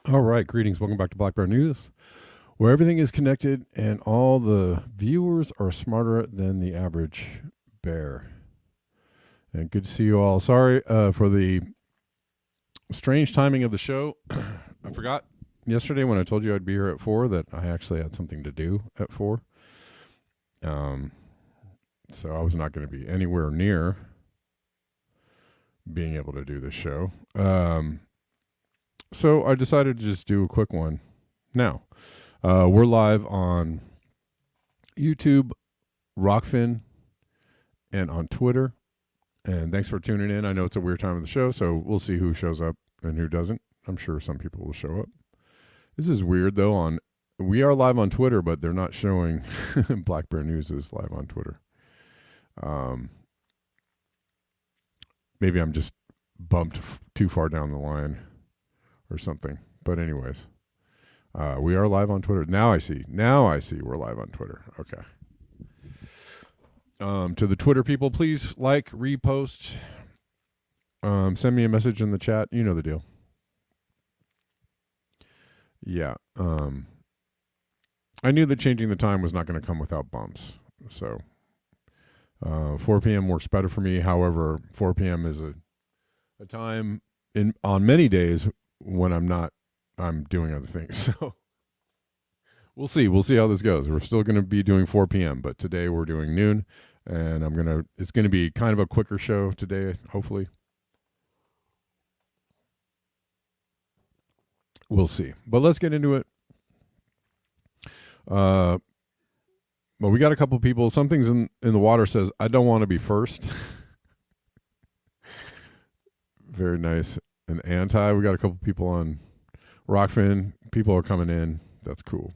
All right, greetings. Welcome back to Black Bear News, where everything is connected and all the viewers are smarter than the average bear. And good to see you all. Sorry for the strange timing of the show. I forgot yesterday when I told you I'd be here at 4 that I actually had something to do at 4. So I was not going to be anywhere near being able to do this show. So I decided to just do a quick one now. We're live on YouTube, Rockfin, and on Twitter. And thanks for tuning in. I know it's a weird time of the show, so we'll see who shows up and who doesn't. I'm sure some people will show up. This is weird, though. We are live on Twitter, but they're not showing Black Bear News is live on Twitter. Maybe I'm just bumped too far down the line or something. But anyways, we are live on Twitter. Now I see we're live on Twitter. Okay. To the Twitter people, please like, repost, send me a message in the chat. You know the deal. Yeah. I knew that changing the time was not going to come without bumps. So 4 p.m. works better for me. However, 4 p.m. is a time on many days when I'm doing other things. So we'll see how this goes. We're still going to be doing 4 p.m., but today we're doing noon, and it's going to be kind of a quicker show today, hopefully. We'll see. But let's get into it. Well, we got a couple people. Something's in the water says, I don't want to be first. Very nice. And anti. We got a couple people on Rockfin. People are coming in. That's cool.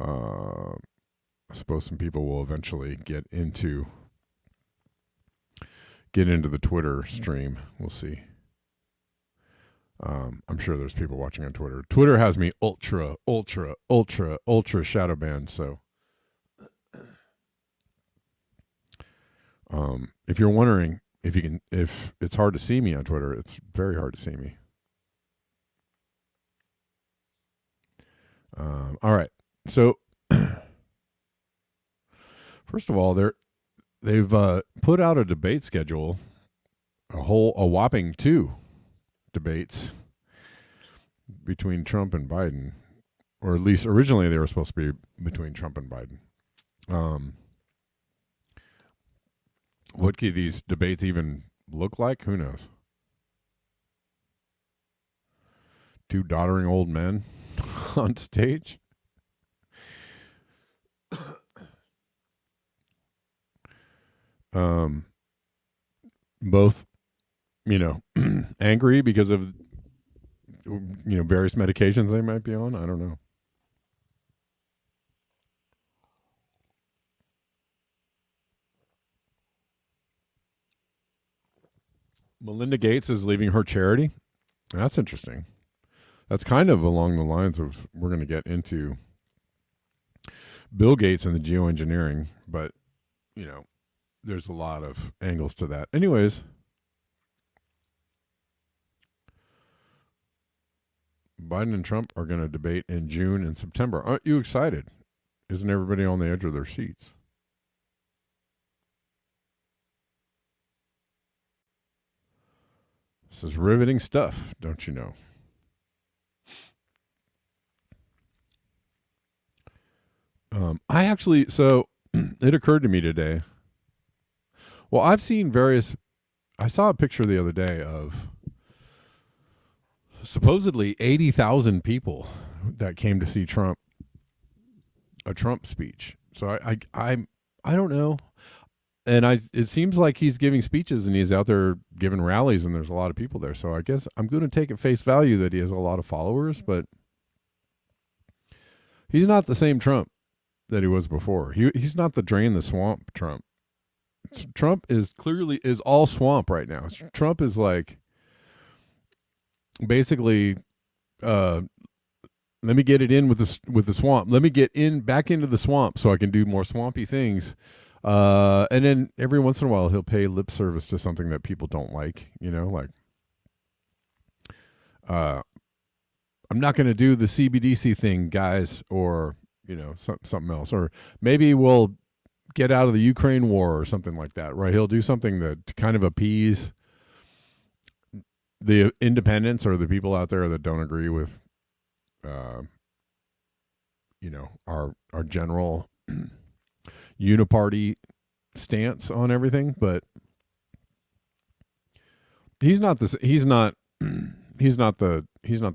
I suppose some people will eventually get into the Twitter stream. We'll see. I'm sure there's people watching on Twitter. Twitter has me ultra shadow banned. So, if you're wondering if it's hard to see me on Twitter, it's very hard to see me. All right. So, first of all, they've put out a debate schedule, a whopping 2 debates between Trump and Biden, or at least originally they were supposed to be between Trump and Biden. What could these debates even look like? Who knows? 2 doddering old men on stage. Both, angry because of, various medications they might be on. I don't know. Melinda Gates is leaving her charity. That's interesting. That's kind of along the lines of we're going to get into Bill Gates and the geoengineering, but, there's a lot of angles to that. Anyways, Biden and Trump are going to debate in June and September. Aren't you excited? Isn't everybody on the edge of their seats? This is riveting stuff, don't you know? So it occurred to me today. Well, I saw a picture the other day of supposedly 80,000 people that came to see a Trump speech. So I don't know. And it seems like he's giving speeches and he's out there giving rallies and there's a lot of people there. So I guess I'm going to take at face value that he has a lot of followers, but he's not the same Trump that he was before. He's not the drain the swamp Trump. Trump is all swamp right now. Trump is like basically let me get it in with the swamp. Let me get back into the swamp so I can do more swampy things. And then every once in a while he'll pay lip service to something that people don't like, like I'm not going to do the CBDC thing, guys, or something else, or maybe we'll get out of the Ukraine war or something like that, right? He'll do something that to kind of appease the independents or the people out there that don't agree with, our general uniparty stance on everything. But he's not the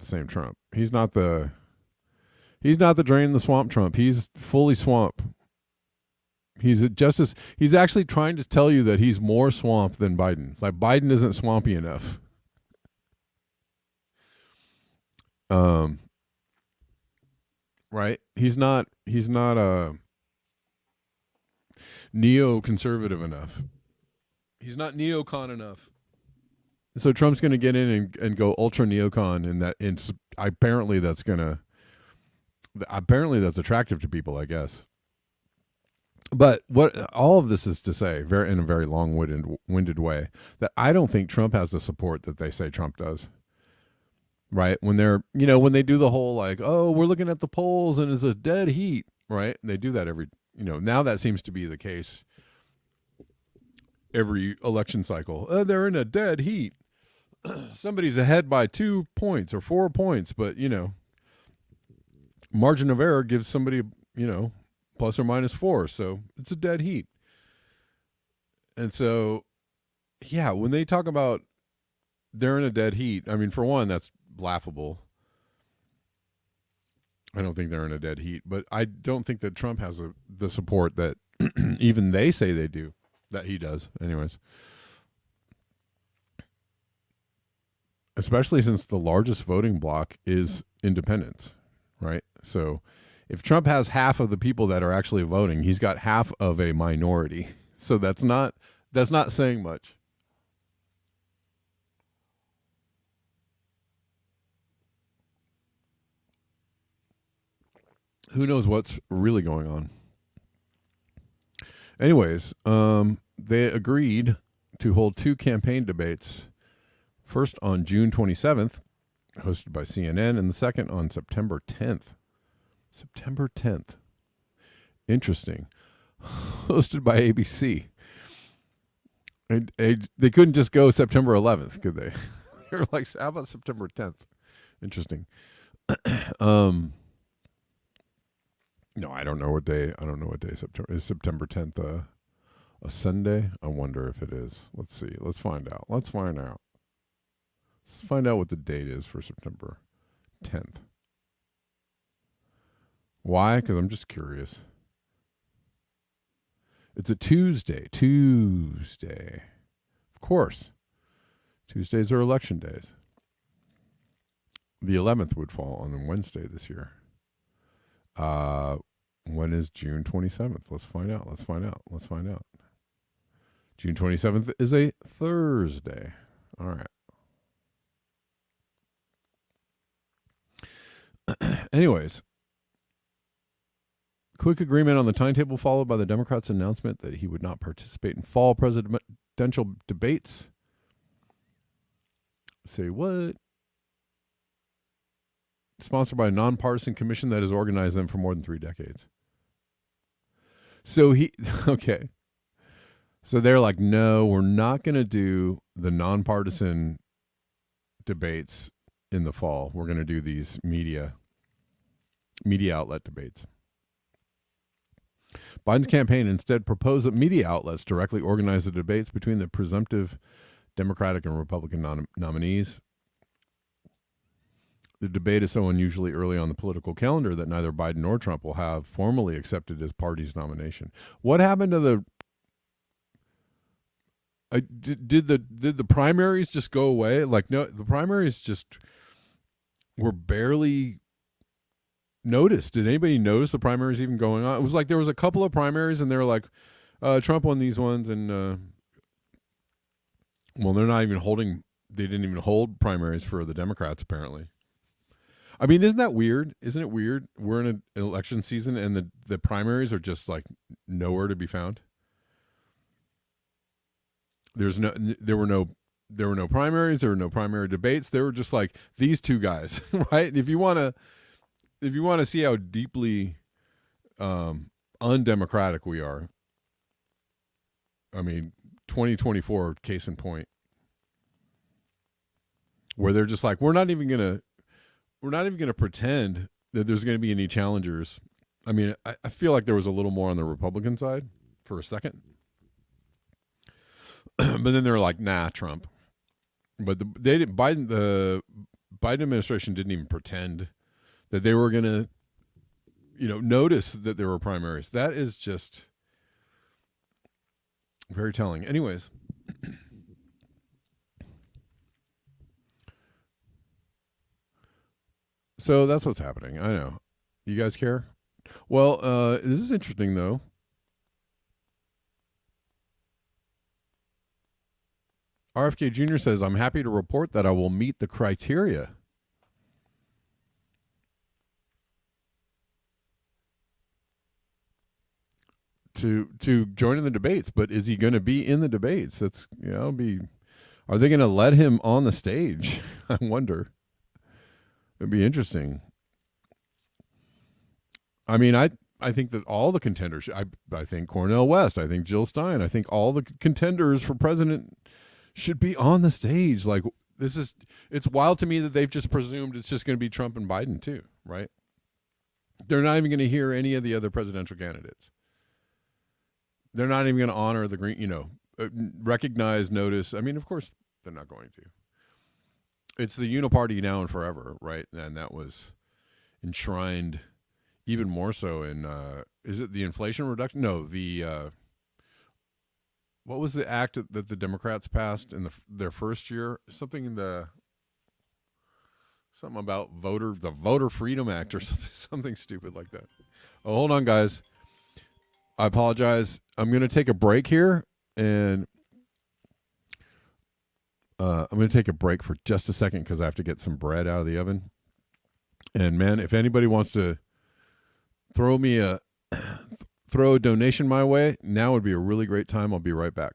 same Trump. He's not the drain the swamp Trump. He's fully swamp. He's actually trying to tell you that he's more swamp than Biden. Like Biden isn't swampy enough. Right? He's not neoconservative enough. He's not neocon enough. So Trump's going to get in and go ultra neocon, and apparently that's attractive to people, I guess. But what all of this is to say, in a very long-winded way, that I don't think Trump has the support that they say Trump does. Right? When when they do the whole like, oh, we're looking at the polls and it's a dead heat, right? And they do that now that seems to be the case every election cycle. They're in a dead heat. Somebody's ahead by 2 points or 4 points, but margin of error gives somebody, plus or minus 4. So it's a dead heat. And so, yeah, when they talk about they're in a dead heat, I mean, for one, that's laughable. I don't think they're in a dead heat, but I don't think that Trump has the support that even they say they do, that he does. Anyways. Especially since the largest voting bloc is independents, right? So if Trump has half of the people that are actually voting, he's got half of a minority. So that's not saying much. Who knows what's really going on? Anyways, they agreed to hold 2 campaign debates. First on June 27th, hosted by CNN, and the second on September 10th. September 10th. Interesting. Hosted by ABC. And they couldn't just go September 11th, could they? They were like, how about September 10th? Interesting. No, I don't know what day. September is. September 10th a Sunday? I wonder if it is. Let's see. Let's find out. Let's find out what the date is for September 10th. Why? Because I'm just curious. It's a Tuesday. Of course. Tuesdays are election days. The 11th would fall on a Wednesday this year. When is June 27th? Let's find out. June 27th is a Thursday. All right. Anyways, quick agreement on the timetable followed by the Democrats' announcement that he would not participate in fall presidential debates. Say what? Sponsored by a nonpartisan commission that has organized them for more than 3 decades. So okay. So they're like, no, we're not going to do the nonpartisan debates in the fall. We're going to do these media outlet debates. Biden's campaign instead proposed that media outlets directly organize the debates between the presumptive Democratic and Republican nominees. The debate is so unusually early on the political calendar that neither Biden nor Trump will have formally accepted his party's nomination. What happened to the did the primaries just go away? Like, no, the primaries just were barely noticed. Did anybody notice the primaries even going on? It was like there was a couple of primaries and they were like, Trump won these ones, and they're not even holding. They didn't even hold primaries for the Democrats, apparently. I mean, isn't that weird? Isn't it weird? We're in an election season and the primaries are just like nowhere to be found. There were no there were no primaries, there were no primary debates. They were just like these two guys, right? If you want to see how deeply undemocratic we are, I mean, 2024 case in point, where they're just like, we're not even gonna pretend that there's going to be any challengers. I mean, I feel like there was a little more on the Republican side for a second, but then they're like, nah, Trump. But the Biden administration didn't even pretend that they were going to, notice that there were primaries. That is just very telling. Anyways. So that's what's happening. I know. You guys care? Well, this is interesting, though. RFK Jr. says, I'm happy to report that I will meet the criteria. To join in the debates, but is he going to be in the debates? That's are they going to let him on the stage? I wonder. It'd be interesting. I mean, I think that all the contenders, I think Cornel West, I think Jill Stein, I think all the contenders for president should be on the stage. Like, it's wild to me that they've just presumed it's just going to be Trump and Biden too, right? They're not even going to hear any of the other presidential candidates. They're not even going to honor the green, recognize, notice. I mean, of course they're not going to. It's the uniparty now and forever, right? And that was enshrined even more so in, is it the Inflation Reduction? No, what was the act that the Democrats passed in their first year? Something about the Voter Freedom Act or something stupid like that. Oh, hold on, guys. I apologize. I'm going to take a break here, and I'm going to take a break for just a second because I have to get some bread out of the oven. And man, if anybody wants to throw a donation my way, now would be a really great time. I'll be right back.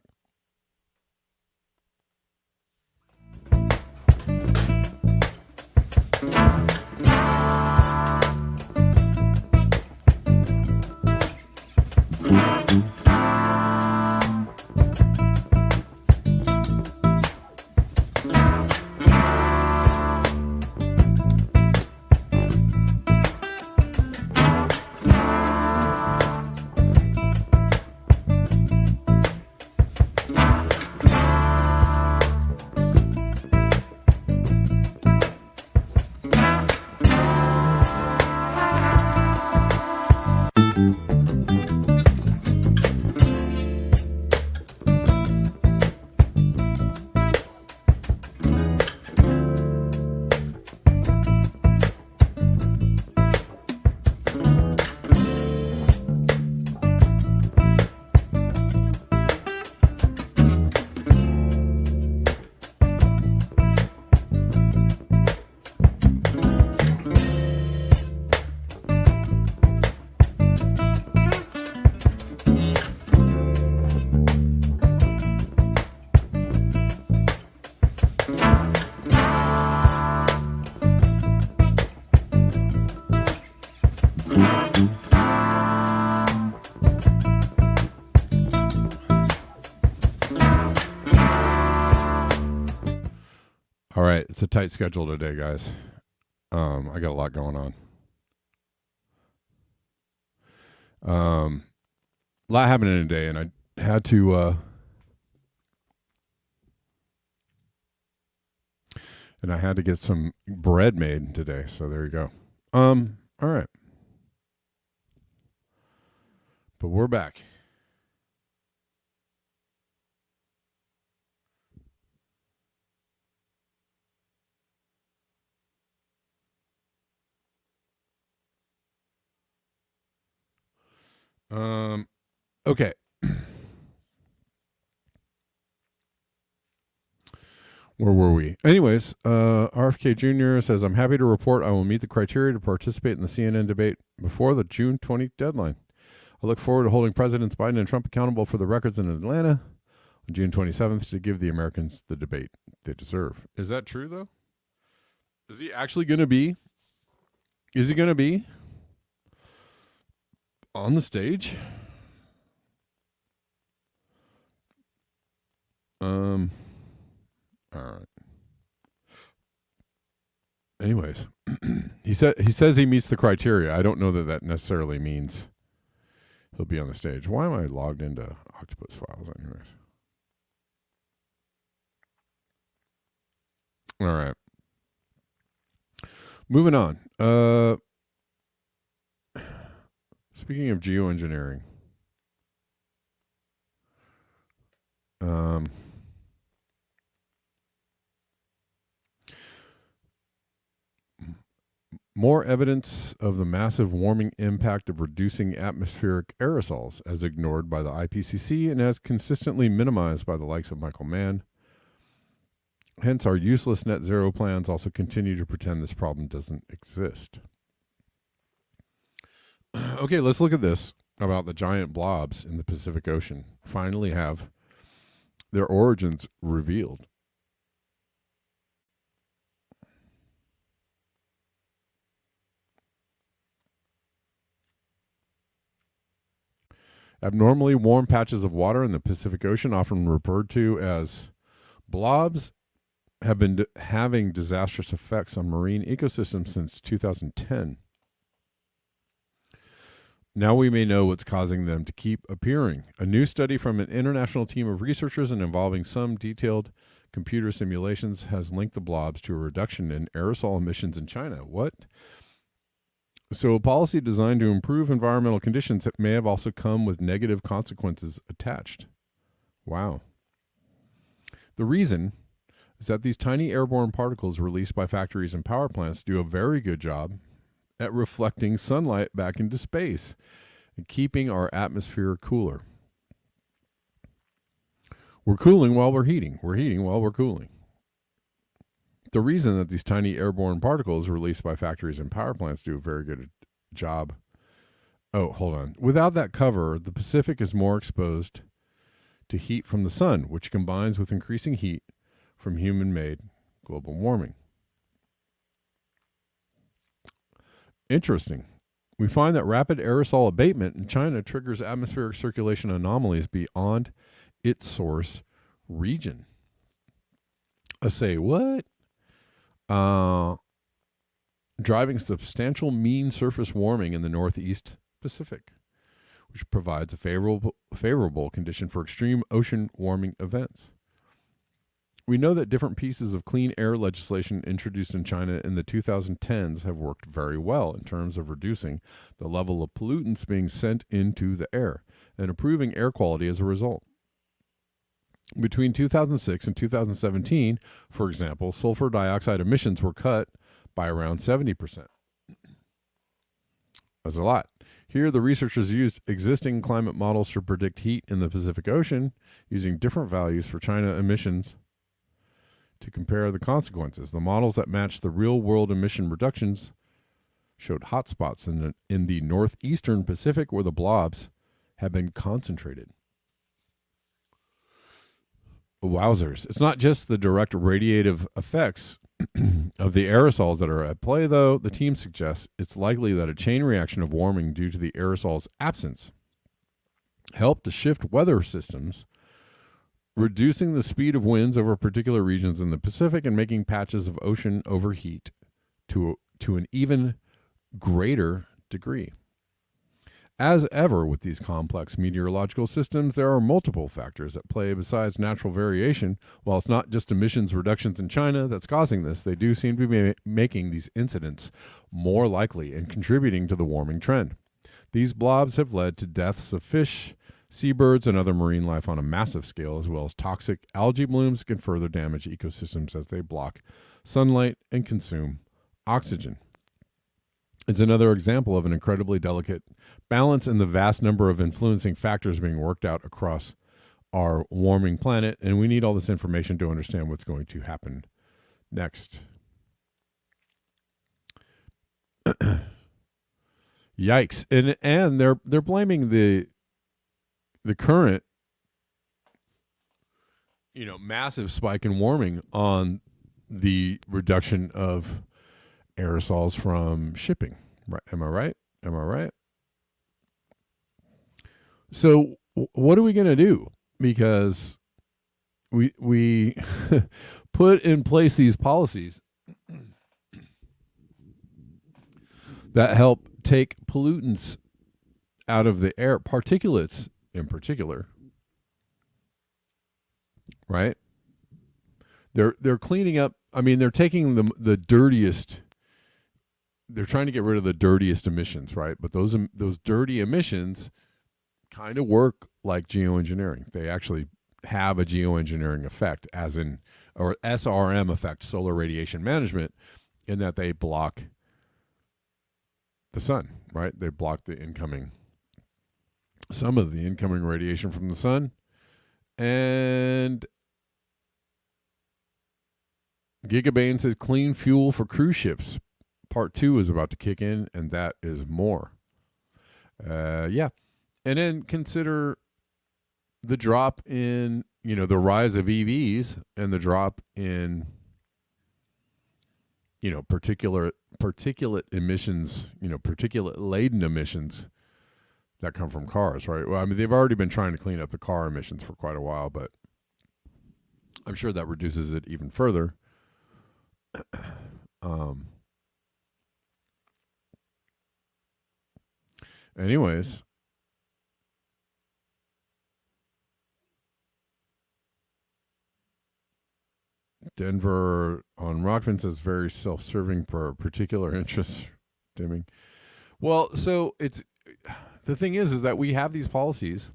All right, it's a tight schedule today, guys. I got a lot going on. A lot happening today, and I had to get some bread made today. So there you go. All right, but we're back. Okay. Where were we? Anyways, RFK Jr. says, I'm happy to report I will meet the criteria to participate in the CNN debate before the June 20th deadline. I look forward to holding Presidents Biden and Trump accountable for the records in Atlanta on June 27th to give the Americans the debate they deserve. Is that true, though? Is he actually going to be? Is he going to be on the stage? All right. Anyways, he says he meets the criteria. I don't know that necessarily means he'll be on the stage. Why am I logged into Octopus Files, anyways? All right. Moving on. Speaking of geoengineering, more evidence of the massive warming impact of reducing atmospheric aerosols, as ignored by the IPCC and as consistently minimized by the likes of Michael Mann. Hence, our useless net zero plans also continue to pretend this problem doesn't exist. Okay, let's look at this about the giant blobs in the Pacific Ocean finally have their origins revealed. Abnormally warm patches of water in the Pacific Ocean, often referred to as blobs, have been having disastrous effects on marine ecosystems since 2010. Now we may know what's causing them to keep appearing. A new study from an international team of researchers and involving some detailed computer simulations has linked the blobs to a reduction in aerosol emissions in China. What? So a policy designed to improve environmental conditions may have also come with negative consequences attached. Wow. The reason is that these tiny airborne particles released by factories and power plants do a very good job at reflecting sunlight back into space and keeping our atmosphere cooler. We're cooling while we're heating. We're heating while we're cooling. The reason that these tiny airborne particles released by factories and power plants do a very good job. Oh, hold on. Without that cover, the Pacific is more exposed to heat from the sun, which combines with increasing heat from human-made global warming. Interesting. We find that rapid aerosol abatement in China triggers atmospheric circulation anomalies beyond its source region. I say, what? Driving substantial mean surface warming in the Northeast Pacific, which provides a favorable condition for extreme ocean warming events. We know that different pieces of clean air legislation introduced in China in the 2010s have worked very well in terms of reducing the level of pollutants being sent into the air and improving air quality as a result. Between 2006 and 2017, for example, sulfur dioxide emissions were cut by around 70%. That's a lot. Here, the researchers used existing climate models to predict heat in the Pacific Ocean, using different values for China emissions to compare the consequences. The models that matched the real-world emission reductions showed hotspots in the northeastern Pacific where the blobs have been concentrated. Wowzers. It's not just the direct radiative effects of the aerosols that are at play, though. The team suggests it's likely that a chain reaction of warming due to the aerosol's absence helped to shift weather systems, reducing the speed of winds over particular regions in the Pacific and making patches of ocean overheat to an even greater degree. As ever with these complex meteorological systems, there are multiple factors at play besides natural variation. While it's not just emissions reductions in China that's causing this, they do seem to be making these incidents more likely and contributing to the warming trend. These blobs have led to deaths of fish, seabirds, and other marine life on a massive scale, as well as toxic algae blooms can further damage ecosystems as they block sunlight and consume oxygen. It's another example of an incredibly delicate balance in the vast number of influencing factors being worked out across our warming planet, and we need all this information to understand what's going to happen next. Yikes. And they're blaming the current massive spike in warming on the reduction of aerosols from shipping. Right? Am I right? Am I right? So what are we going to do? Because we put in place these policies that help take pollutants out of the air, particulates in particular. Right? They're cleaning up. I mean, they're taking the dirtiest. They're trying to get rid of the dirtiest emissions, right? But those dirty emissions kind of work like geoengineering. They actually have a geoengineering effect, or SRM effect, solar radiation management, in that they block the sun, right? They block some of the incoming radiation from the sun. And Gigabane says clean fuel for cruise ships. Part 2 is about to kick in, and that is more. Yeah. And then consider the drop in, the rise of EVs and the drop in, particulate emissions, particulate-laden emissions that come from cars, right? Well, I mean, they've already been trying to clean up the car emissions for quite a while, but I'm sure that reduces it even further. Anyways, Denver on Rockfin says very self-serving for particular interest dimming. Well, so the thing is that we have these policies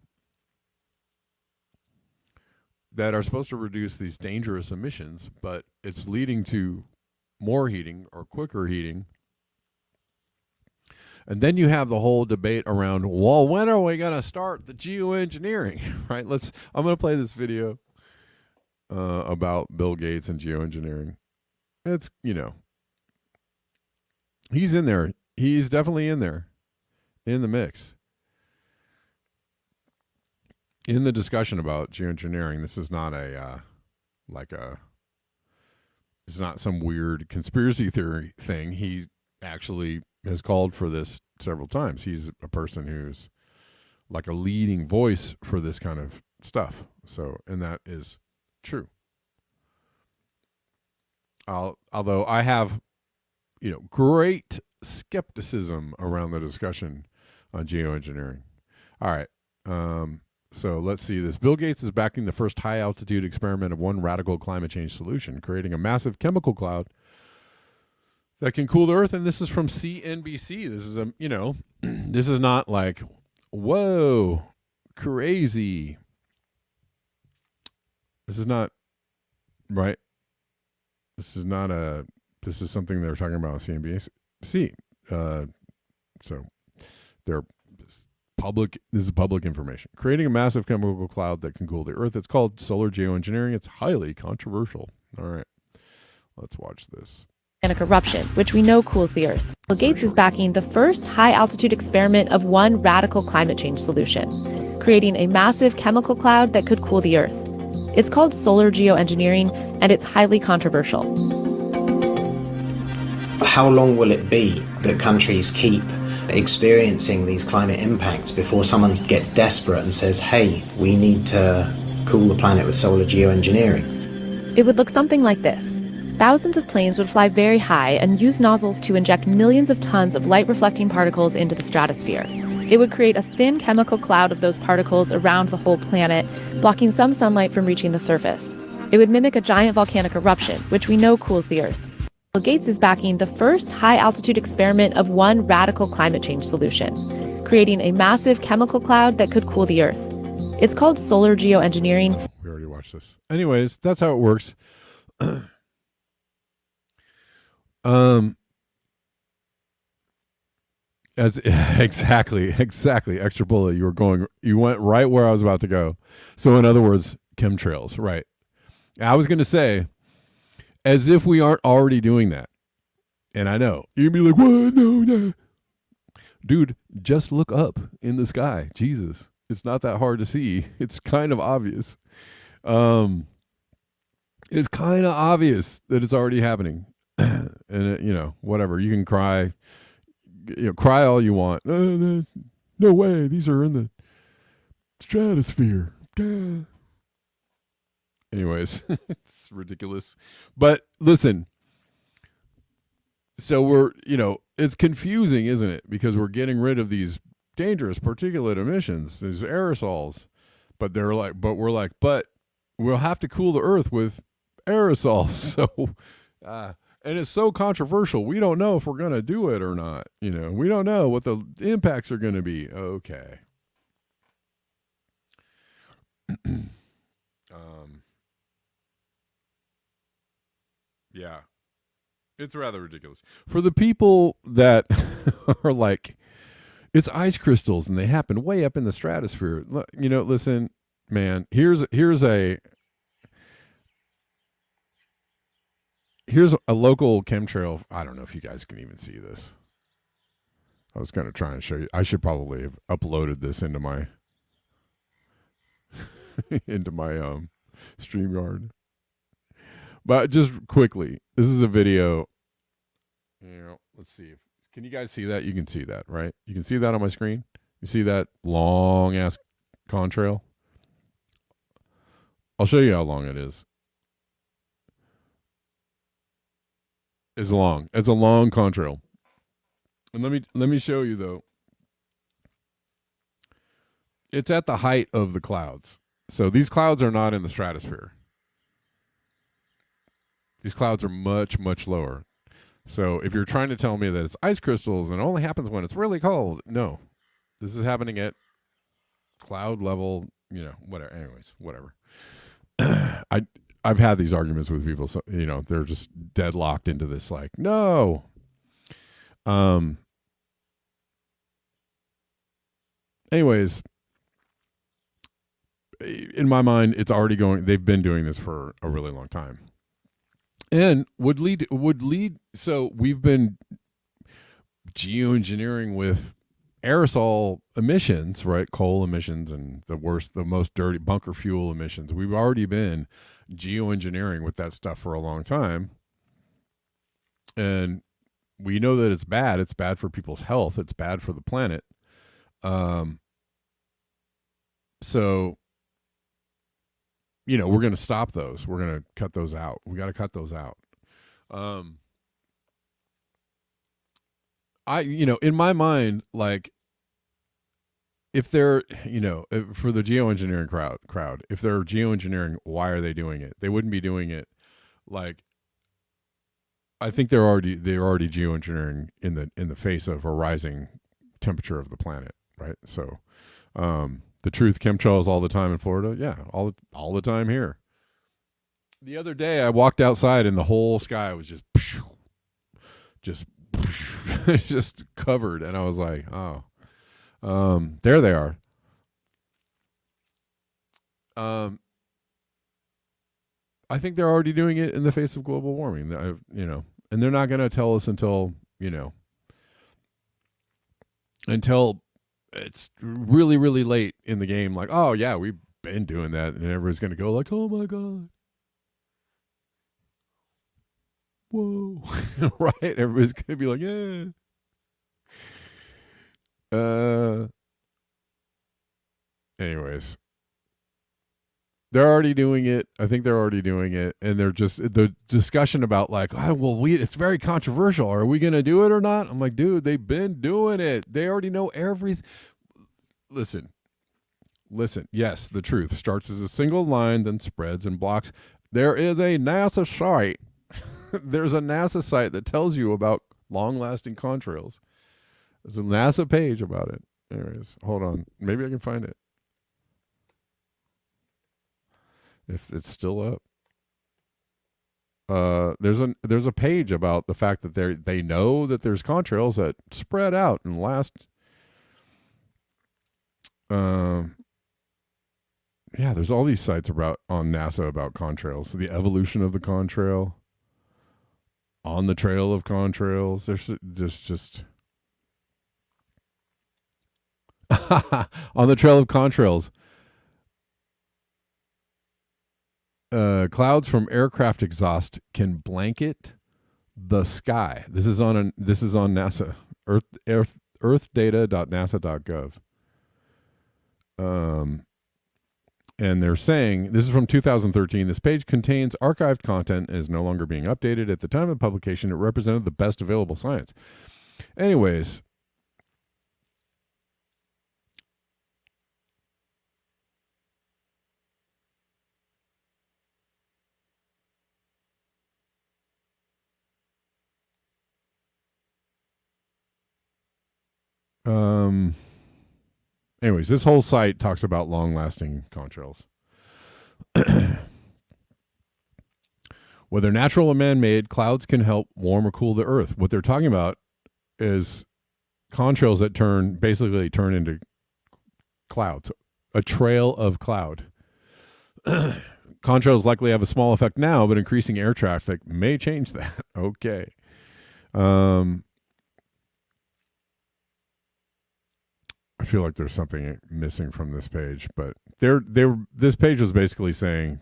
that are supposed to reduce these dangerous emissions, but it's leading to more heating or quicker heating. And then you have the whole debate around, well, when are we going to start the geoengineering, right? I'm going to play this video about Bill Gates and geoengineering. It's, he's in there. He's definitely in there, in the mix. In the discussion about geoengineering, this is not it's not some weird conspiracy theory thing. He actually has called for this several times. He's a person who's like a leading voice for this kind of stuff. So, and that is true. Although I have, great skepticism around the discussion on geoengineering. All right. So let's see this. Bill Gates is backing the first high-altitude experiment of one radical climate change solution, creating a massive chemical cloud that can cool the Earth. And this is from CNBC. This is this is not like, whoa, crazy. This is not, right? This is something they're talking about on CNBC. So they're public. This is public information. Creating a massive chemical cloud that can cool the Earth. It's called solar geoengineering. It's highly controversial. All right, let's watch this. Volcanic eruption, which we know cools the Earth. Bill Gates is backing the first high-altitude experiment of one radical climate change solution, creating a massive chemical cloud that could cool the Earth. It's called solar geoengineering, and it's highly controversial. How long will it be that countries keep experiencing these climate impacts before someone gets desperate and says, hey, we need to cool the planet with solar geoengineering? It would look something like this. Thousands of planes would fly very high and use nozzles to inject millions of tons of light-reflecting particles into the stratosphere. It would create a thin chemical cloud of those particles around the whole planet, blocking some sunlight from reaching the surface. It would mimic a giant volcanic eruption, which we know cools the Earth. Bill Gates is backing the first high-altitude experiment of one radical climate change solution, creating a massive chemical cloud that could cool the Earth. It's called solar geoengineering. We already watched this. Anyways, that's how it works. As exactly extra bullet. You went right where I was about to go. So in other words, chemtrails, right? I was going to say, as if we aren't already doing that. And I know you'd be like, what? No. Dude, just look up in the sky. Jesus, it's not that hard to see. It's kind of obvious. it's kind of obvious that it's already happening. And whatever, you can cry, cry all you want. No way, these are in the stratosphere. Anyways, it's ridiculous. But listen, so it's confusing, isn't it? Because we're getting rid of these dangerous particulate emissions, these aerosols. But but we'll have to cool the earth with aerosols. So, and it's so controversial. We don't know if we're going to do it or not. We don't know what the impacts are going to be. Okay. Yeah, it's rather ridiculous for the people that are like, it's ice crystals and they happen way up in the stratosphere. Listen, man, here's a local chemtrail. I don't know if you guys can even see this. I was kind of trying to show you. I should probably have uploaded this into my StreamYard. But just quickly, this is a video. Let's see. Can you guys see that? You can see that, right? You can see that on my screen. You see that long ass contrail? I'll show you how long it is. It's long. It's a long contrail. And let me show you though. It's at the height of the clouds. So these clouds are not in the stratosphere. These clouds are much, much lower. So if you're trying to tell me that it's ice crystals and it only happens when it's really cold, no. This is happening at cloud level, whatever. Anyways, whatever. I've had these arguments with people, so they're just deadlocked into this like, no. Anyways, in my mind, it's already going. They've been doing this for a really long time. And would lead. So we've been geoengineering with aerosol emissions, right? Coal emissions and the most dirty bunker fuel emissions. We've already been geoengineering with that stuff for a long time. And we know that it's bad. It's bad for people's health. It's bad for the planet. So we're going to stop those. We're going to cut those out. We got to cut those out. In my mind, like, if they're, for the geoengineering crowd, if they're geoengineering, why are they doing it? They wouldn't be doing it. Like, I think they're already geoengineering in the face of a rising temperature of the planet, right? So, the truth, chemtrails all the time in Florida. Yeah, all the time here. The other day, I walked outside and the whole sky was just covered, and I was like, oh, there they are. I think they're already doing it in the face of global warming. And they're not going to tell us until it's really, really late in the game. Like, oh yeah, we've been doing that, and everybody's going to go like, oh my god, whoa, right? Everybody's going to be like, yeah. Anyways, they're already doing it. I think they're already doing it, and they're just the discussion about like, oh, well, it's very controversial. Are we going to do it or not? I'm like, dude, they've been doing it. They already know everything. Listen. Yes, the truth starts as a single line, then spreads and blocks. There is a NASA site. There's a NASA site that tells you about long-lasting contrails. There's a NASA page about it. Anyways, hold on. Maybe I can find it. If it's still up. There's a page about the fact that they know that there's contrails that spread out and last. Yeah, there's all these sites on NASA about contrails. So the evolution of the contrail, on the trail of contrails. There's just on the trail of contrails. clouds from aircraft exhaust can blanket the sky. This is on NASA, earthdata.nasa.gov. And they're saying, this is from 2013, this page contains archived content and is no longer being updated. At the time of the publication, it represented the best available science. Anyways, this whole site talks about long-lasting contrails. Whether natural or man-made, clouds can help warm or cool the earth. What they're talking about is contrails that basically turn into clouds, a trail of cloud. Contrails likely have a small effect now, but increasing air traffic may change that. Okay. I feel like there's something missing from this page, but this page was basically saying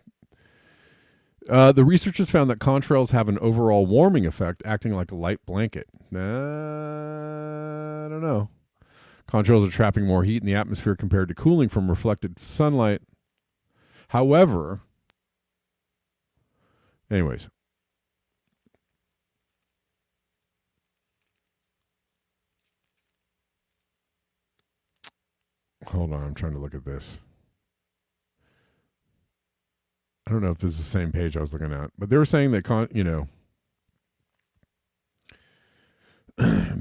the researchers found that contrails have an overall warming effect, acting like a light blanket. I don't know. Contrails are trapping more heat in the atmosphere compared to cooling from reflected sunlight. However, anyways. Hold on, I'm trying to look at this. I don't know if this is the same page I was looking at, but they were saying that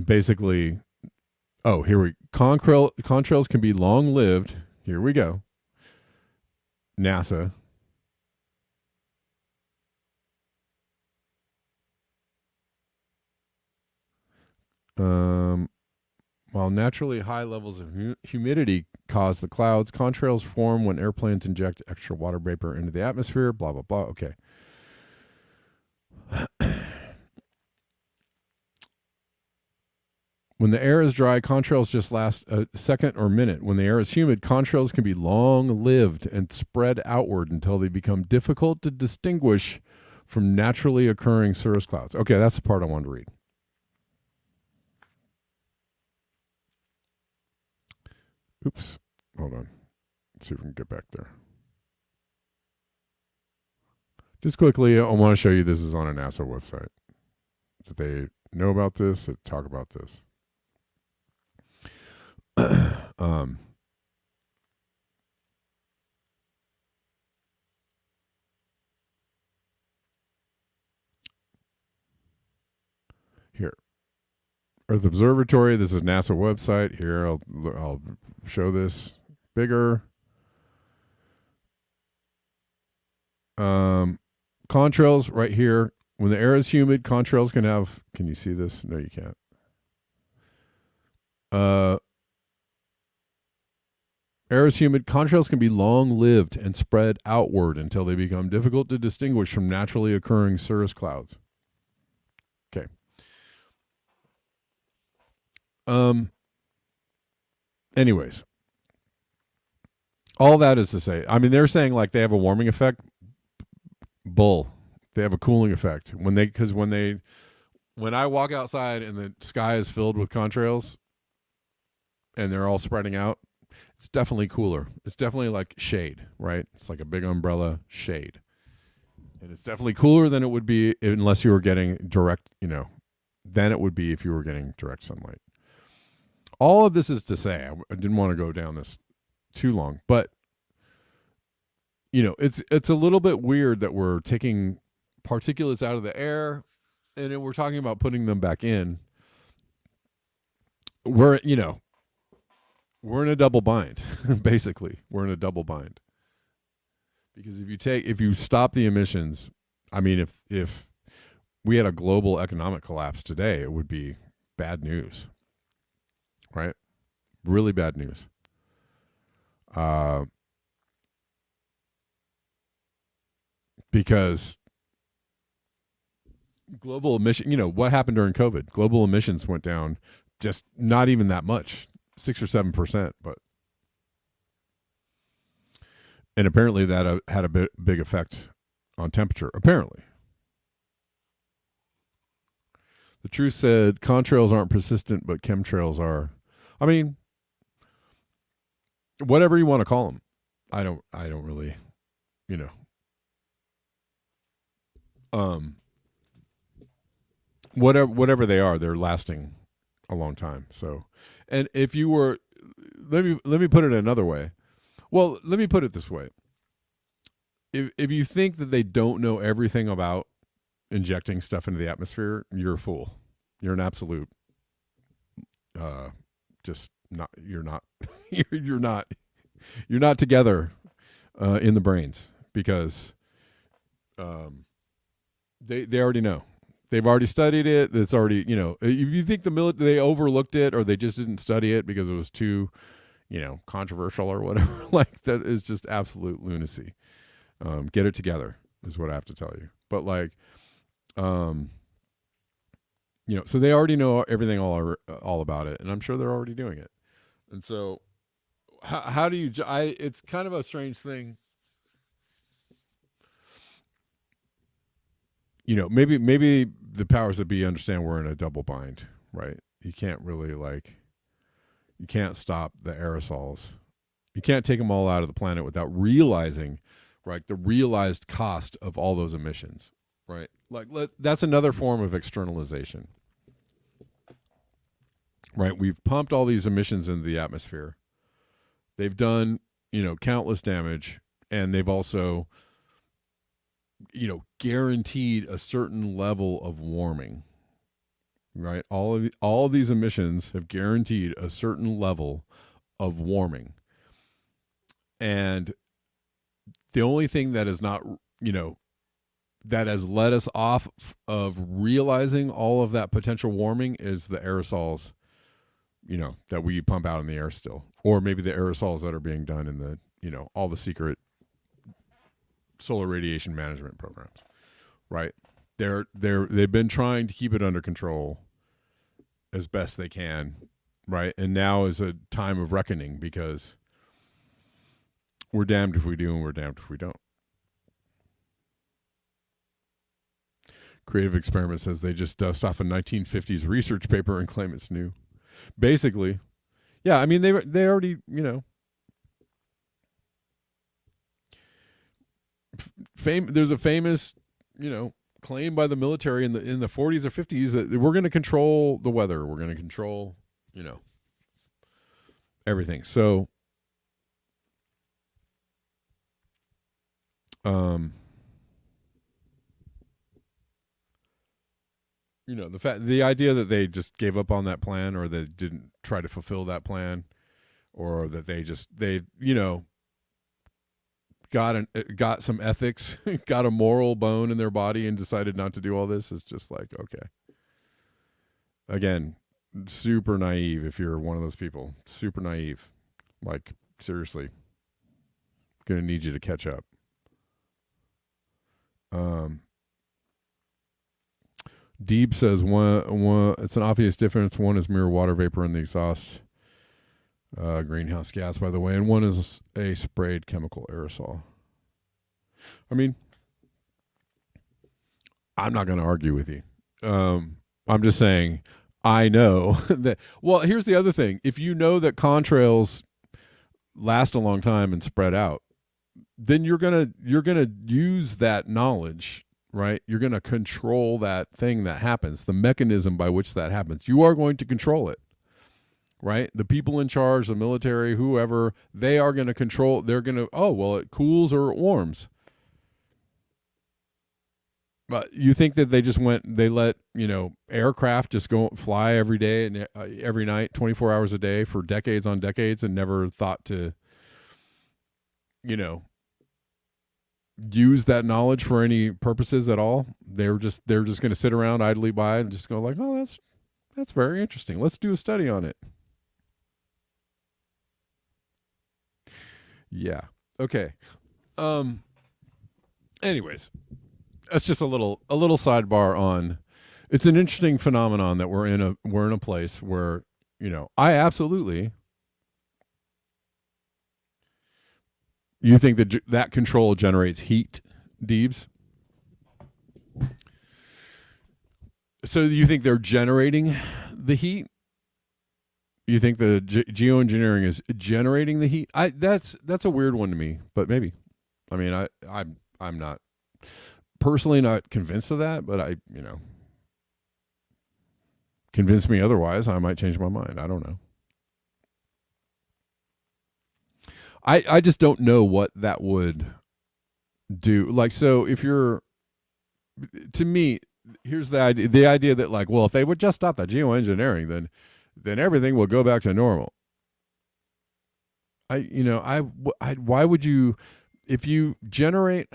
basically, contrails can be long-lived. Here we go. NASA. While naturally high levels of humidity cause the clouds, contrails form when airplanes inject extra water vapor into the atmosphere, blah, blah, blah. Okay. When the air is dry, contrails just last a second or minute. When the air is humid, contrails can be long-lived and spread outward until they become difficult to distinguish from naturally occurring cirrus clouds. Okay, that's the part I wanted to read. Oops. Hold on. Let's see if we can get back there. Just quickly, I want to show you this is on a NASA website. That they know about this, that talk about this. Here. Earth Observatory. This is NASA website. Here, I'll show this bigger. Contrails right here. When the air is humid, contrails can have. Can you see this? No, you can't. Air is humid. Contrails can be long-lived and spread outward until they become difficult to distinguish from naturally occurring cirrus clouds. Okay. Anyways, all that is to say, I mean, they're saying like they have a warming effect. Bull. They have a cooling effect when I walk outside and the sky is filled with contrails and they're all spreading out, it's definitely cooler. It's definitely like shade, right? It's like a big umbrella shade. And it's definitely cooler than it would be unless you were getting direct, than it would be if you were getting direct sunlight. All of this is to say, I didn't want to go down this too long, but it's a little bit weird that we're taking particulates out of the air and then we're talking about putting them back in. We're in a double bind. Basically, we're in a double bind. Because if you stop the emissions, I mean, if we had a global economic collapse today, it would be bad news. Right? Really bad news. Because global emission, what happened during COVID? Global emissions went down just not even that much, 6 or 7%, and apparently that had a big effect on temperature, apparently. The truth said contrails aren't persistent, but chemtrails are. I mean, whatever you want to call them. I don't really, you know. Whatever they are, they're lasting a long time. So, and if you were, let me put it another way. Well, let me put it this way. If you think that they don't know everything about injecting stuff into the atmosphere, you're a fool. You're an absolute just not you're not you're not together in the brains, because they already know. They've already studied it. It's already, if you think they overlooked it, or they just didn't study it because it was too, controversial or whatever, like, that is just absolute lunacy. Get it together is what I have to tell you. But so they already know everything all about it, and I'm sure they're already doing it. And so how do you, it's kind of a strange thing. Maybe the powers that be understand we're in a double bind, right? You can't really you can't stop the aerosols. You can't take them all out of the planet without realizing, right, the realized cost of all those emissions, right? That's another form of externalization, right? We've pumped all these emissions into the atmosphere. They've done, countless damage, and they've also, guaranteed a certain level of warming, right? All of these emissions have guaranteed a certain level of warming. And the only thing that is not, that has led us off of realizing all of that potential warming is the aerosols, that we pump out in the air still, or maybe the aerosols that are being done in the, all the secret solar radiation management programs, right? They've been trying to keep it under control as best they can, right? And now is a time of reckoning, because we're damned if we do and we're damned if we don't. Creative Experiment says they just dust off a 1950s research paper and claim it's new. Basically, yeah, I mean, they already, there's a famous, claim by the military in the 40s or 50s that we're going to control the weather. We're going to control, everything. So, the idea that they just gave up on that plan, or they didn't try to fulfill that plan, or that they got some ethics, got a moral bone in their body and decided not to do all this, is just like, okay. Again, super naive if you're one of those people. Super naive. Like, seriously. Gonna need you to catch up. Deeb says one it's an obvious difference. One is mere water vapor in the exhaust greenhouse gas, by the way, and one is a sprayed chemical aerosol. I mean, I'm not going to argue with you. I'm just saying, I know that. Well, here's the other thing: if you know that contrails last a long time and spread out, then you're gonna use that knowledge, right? You're gonna control that thing that happens, the mechanism by which that happens. You are going to control it, right? The people in charge, the military, whoever, they are going to control. They're going to, it cools or it warms. But you think that they let, aircraft just go fly every day and every night, 24 hours a day for decades on decades, and never thought to, use that knowledge for any purposes at all? They're just going to sit around idly by and just go like, oh, that's very interesting. Let's do a study on it. Yeah. Okay. Anyways, that's just a little sidebar on. It's an interesting phenomenon that we're in a place where, I absolutely. You think that control generates heat, Deebs? So you think they're generating the heat? You think the geoengineering is generating the heat? That's a weird one to me, but maybe. I mean, I'm not personally not convinced of that, but convince me otherwise, I might change my mind. I don't know. I just don't know what that would do. Like, so if you're, to me, here's the idea that, like, well, if they would just stop that geoengineering, then everything will go back to normal. Why would you, if you generate,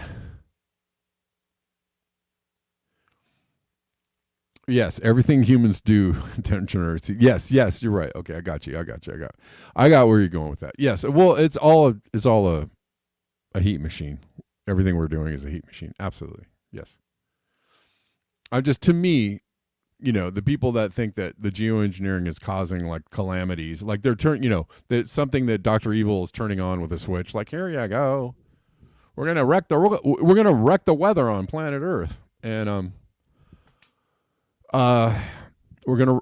yes, everything humans do generates. Yes, you're right. Okay, I got you. I got where you're going with that. Yes, well, it's all a heat machine. Everything we're doing is a heat machine. Absolutely, yes. I'm just, to me, the people that think that the geoengineering is causing like calamities, like they're that something that Dr. Evil is turning on with a switch, like, here you go, we're gonna wreck the weather on planet Earth, and we're gonna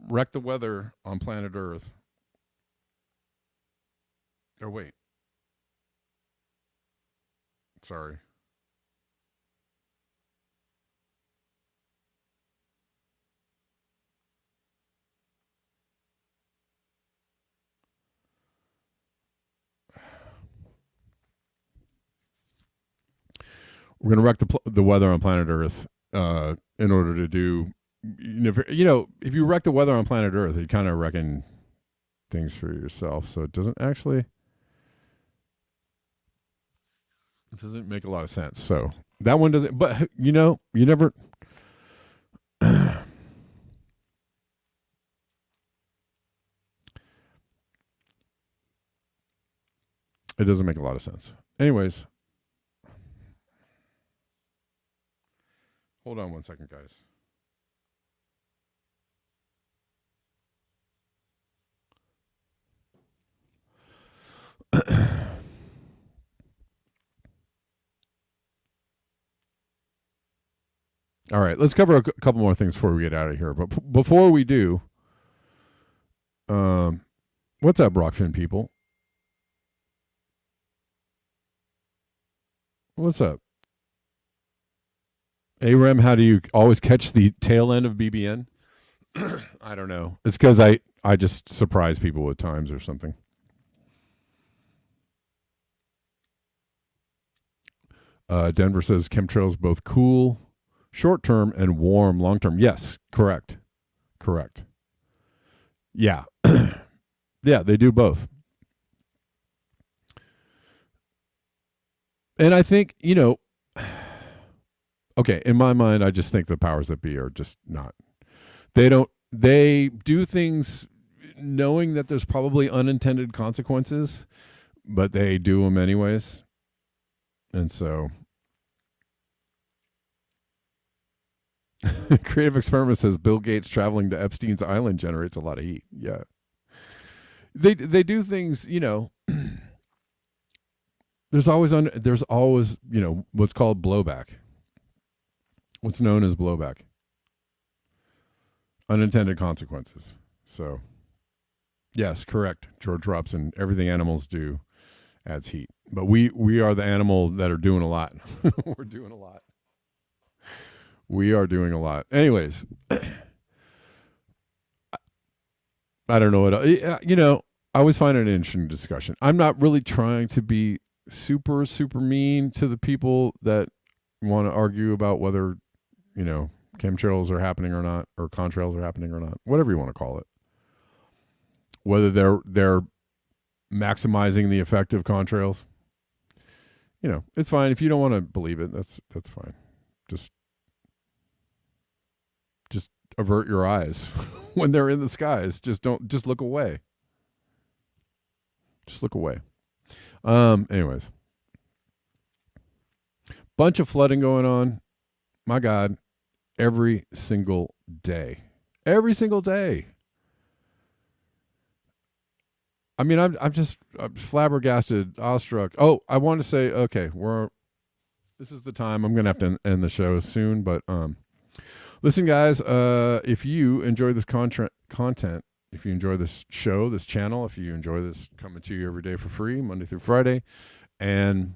wreck the weather on planet Earth. Oh wait, sorry. We're gonna wreck the weather on planet Earth in order to do. If you wreck the weather on planet Earth, you kind of wrecking things for yourself. So it doesn't make a lot of sense. So that one doesn't. But you never. It doesn't make a lot of sense. Anyways, hold on one second, guys. All right, let's cover a couple more things before we get out of here. But before we do, what's up, Rockfin people? What's up? AREM, how do you always catch the tail end of BBN? I don't know. It's because I just surprise people with times or something. Denver says chemtrails both cool short term and warm long term. Yes, correct. Yeah. Yeah, they do both. And I think, okay, in my mind, I just think the powers that be are just not. They do things knowing that there's probably unintended consequences, but they do them anyways. And so Creative Experiment says Bill Gates traveling to Epstein's Island generates a lot of heat. Yeah. They do things, there's always what's called blowback. What's known as blowback. Unintended consequences. So, yes, correct. George Robson, everything animals do adds heat. But we are the animal that are doing a lot. We're doing a lot. We are doing a lot. Anyways, I don't know what, I always find it an interesting discussion. I'm not really trying to be super, super mean to the people that want to argue about whether, chemtrails are happening or not, or contrails are happening or not, whatever you want to call it. Whether they're maximizing the effect of contrails. It's fine. If you don't want to believe it, that's fine. Just avert your eyes when they're in the skies. Just look away. Just look away. Anyways. Bunch of flooding going on. My God. Every single day. Every single day. I mean, I'm flabbergasted, awestruck. Oh, I want to say, okay, this is the time. I'm gonna have to end the show soon, but listen, guys. If you enjoy this content, if you enjoy this show, this channel, if you enjoy this coming to you every day for free, Monday through Friday, and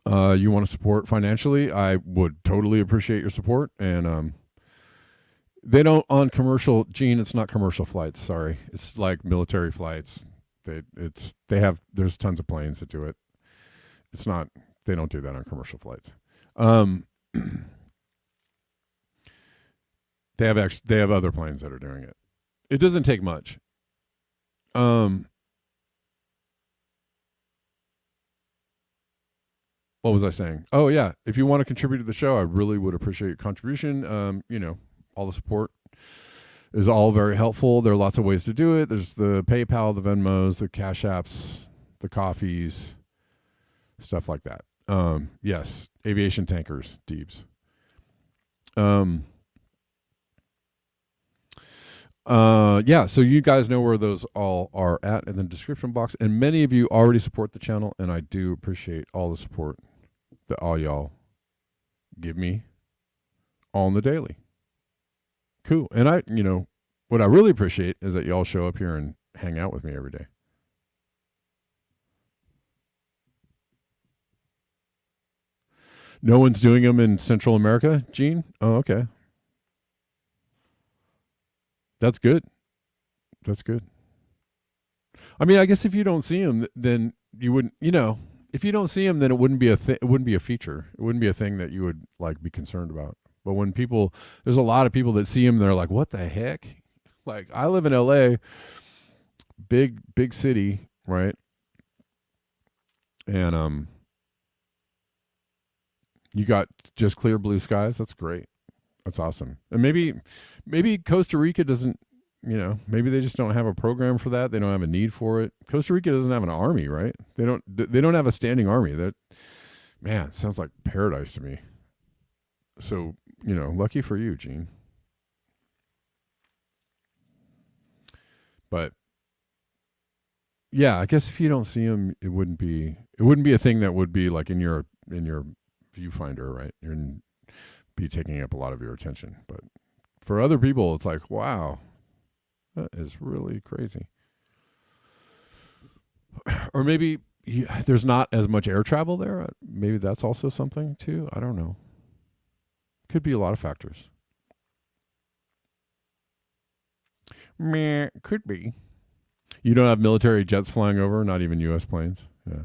you want to support financially, I would totally appreciate your support. And they don't on commercial, Gene. It's not commercial flights. Sorry, it's like military flights. There's tons of planes that do it. It's not. They don't do that on commercial flights. They have other planes that are doing it. It doesn't take much. What was I saying? Oh yeah, if you want to contribute to the show, I really would appreciate your contribution. All the support is all very helpful. There are lots of ways to do it. There's the PayPal, the Venmos, the Cash Apps, the coffees, stuff like that. Yes, aviation tankers, Deebs. Yeah, so you guys know where those all are at in the description box, and many of you already support the channel, and I do appreciate all the support that all y'all give me on the daily. Cool. And what I really appreciate is that y'all show up here and hang out with me every day. No one's doing them in Central America, Gene? Oh, okay. That's good. That's good. I mean, I guess if you don't see them, then you wouldn't, if you don't see them, then it wouldn't be it wouldn't be a feature. It wouldn't be a thing that you would like be concerned about. But when there's a lot of people that see them, they're like, what the heck? Like, I live in LA, big city, right? And, you got just clear blue skies. That's great. That's awesome. And maybe Costa Rica doesn't, maybe they just don't have a program for that. They don't have a need for it. Costa Rica doesn't have an army, right? They don't have a standing army. That, man, sounds like paradise to me. So, lucky for you, Gene. But yeah, I guess if you don't see them, it wouldn't be a thing that would be like in your viewfinder, right? You'd be taking up a lot of your attention. But for other people, it's like, wow, that is really crazy. Or maybe there's not as much air travel there. Maybe that's also something too. I don't know. Could be a lot of factors. Meh, could be. You don't have military jets flying over, not even U.S. planes. Yeah.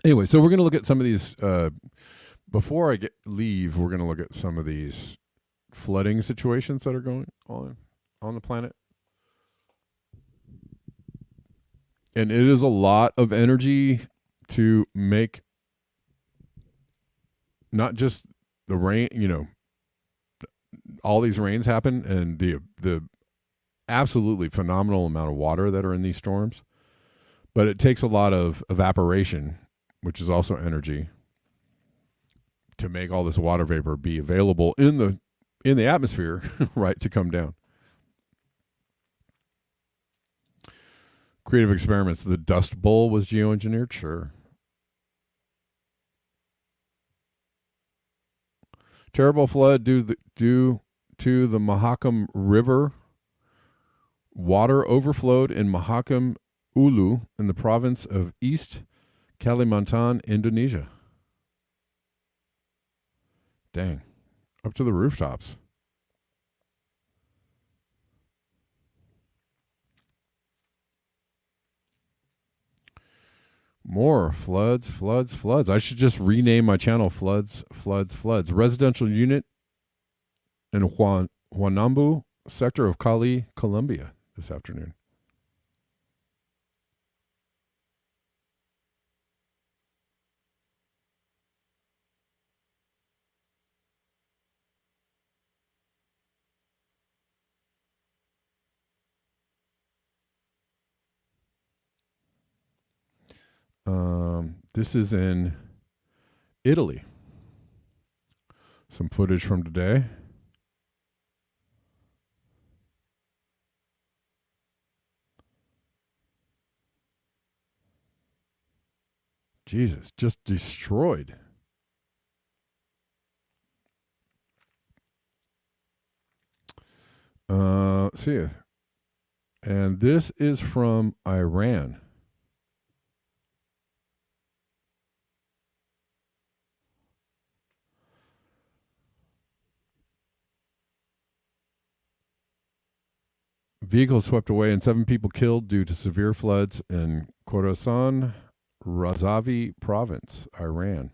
Anyway, so we're going to look at some of these. Before I leave, we're going to look at some of these flooding situations that are going on the planet. And it is a lot of energy to make not just the rain, all these rains happen, and the absolutely phenomenal amount of water that are in these storms. But it takes a lot of evaporation, which is also energy, to make all this water vapor be available in the atmosphere, right, to come down. Creative experiments. The Dust Bowl was geoengineered, sure. Terrible flood due to the Mahakam River. Water overflowed in Mahakam Ulu in the province of East Kalimantan, Indonesia. Dang. Up to the rooftops. More floods. I should just rename my channel Floods. Residential unit in Huanambu sector of Cali, Colombia this afternoon. This is in Italy. Some footage from today. Jesus, just destroyed. See ya. And this is from Iran. Vehicles swept away and 7 people killed due to severe floods in Khorasan, Razavi province, Iran.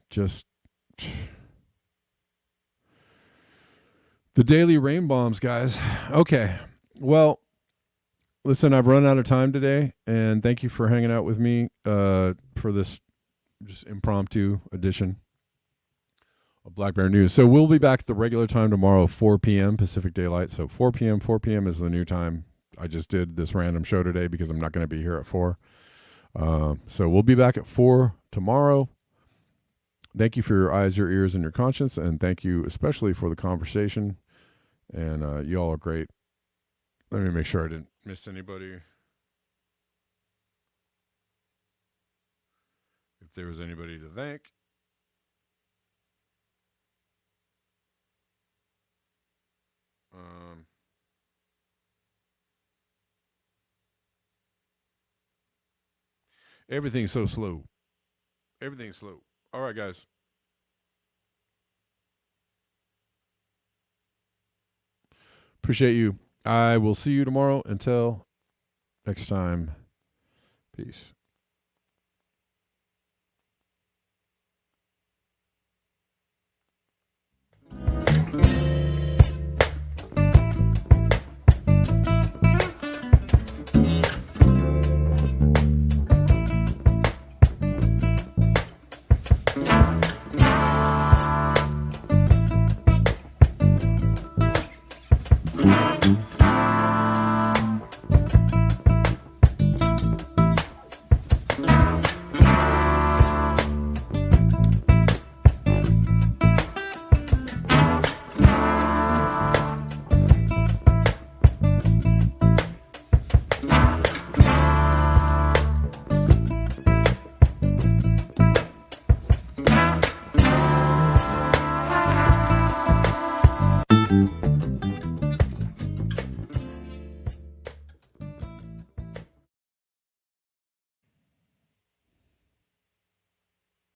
Just the daily rain bombs, guys. Okay. Well, listen, I've run out of time today, and thank you for hanging out with me for this just impromptu edition of Black Bear News. So we'll be back at the regular time tomorrow, 4 p.m. Pacific Daylight. So 4 p.m. 4 p.m. is the new time. I just did this random show today because I'm not going to be here at 4. So we'll be back at 4 tomorrow. Thank you for your eyes, your ears, and your conscience, and thank you especially for the conversation. And you all are great. Let me make sure I didn't miss anybody. If there was anybody to thank. Everything's so slow. Everything's slow. All right, guys. Appreciate you. I will see you tomorrow. Until next time, peace.